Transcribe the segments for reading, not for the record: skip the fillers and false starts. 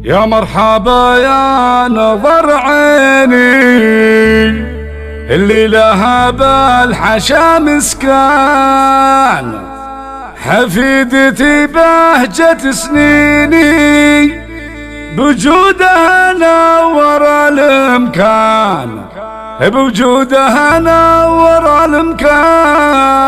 يا مرحبا يا نظر عيني اللي لها بالحشا مسكان، حفيدتي بهجة سنيني بوجودها نور الامكان، بوجودها نور الامكان.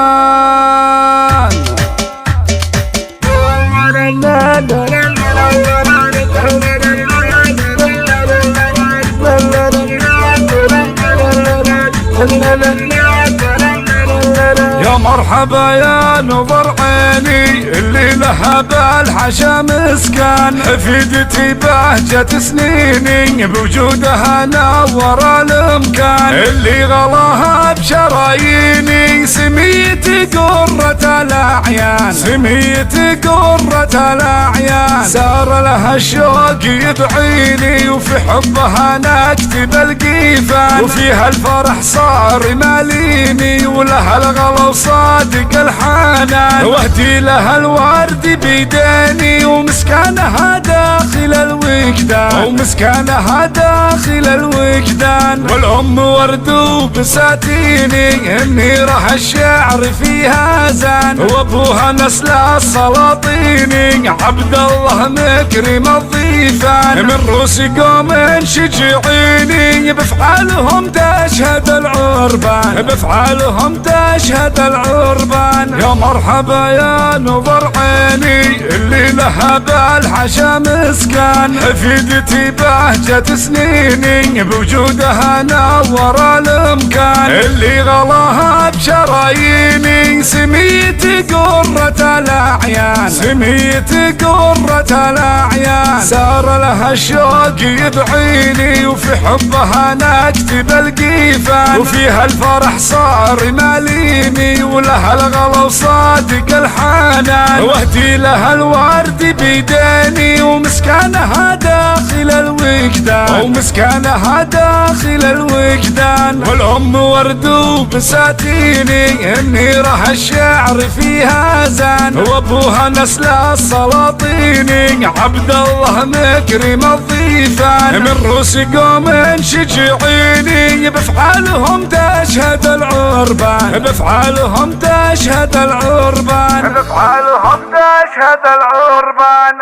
يا مرحبا يا نظر عيني اللي لها بالحشا مسكان، حفيدتي بهجة سنيني بوجودها نور الامكان، اللي غلاها بشراييني سميتي قرة الاعيان، سميتي قرة الاعيان. سار لها الشوق يدعيني وفي حبها نكتب القيفان، وفيها الفرح صار ماليني ولها الغلا وصادق الحنان، واهدي لها الورد بيديني ومسكانها داخل الوجدان، ومسكانها داخل الوجدان. والام ورد وبساتيني النيرة الشعر فيها زان، وابوها نسل السلاطيني عبد الله مكرم الضيفان. من روس قوم شجعيني بفعالهم تشهد العربان، بفعالهم تشهد العربان. يا مرحبا يا نظر عيني اللي لها بالحشا مسكان، حفيدتي بهجة سنيني بوجودها نور الامكان، اللي غلاها بشراييني سميتي قرة الاعيان، سميتي قرة الاعيان. سار لها الشوق يدعيني وفي حبها نكتب القيفان، وفيها الفرح صار ماليني ولها الغلا وصادق الحنان، واهدي لها الورد بيديني ومسكانها داخل الوجدان، ومسكانها داخل الوجدان. والام ورد وبساتيني النيرة الشعر فيها زان، وابوها نسل السلاطيني عبد الله مكرم الضيفان. من روس قوم شجعيني بفعالهم تشهد العربان، بفعالهم تشهد العربان، بفعالهم تشهد العربان.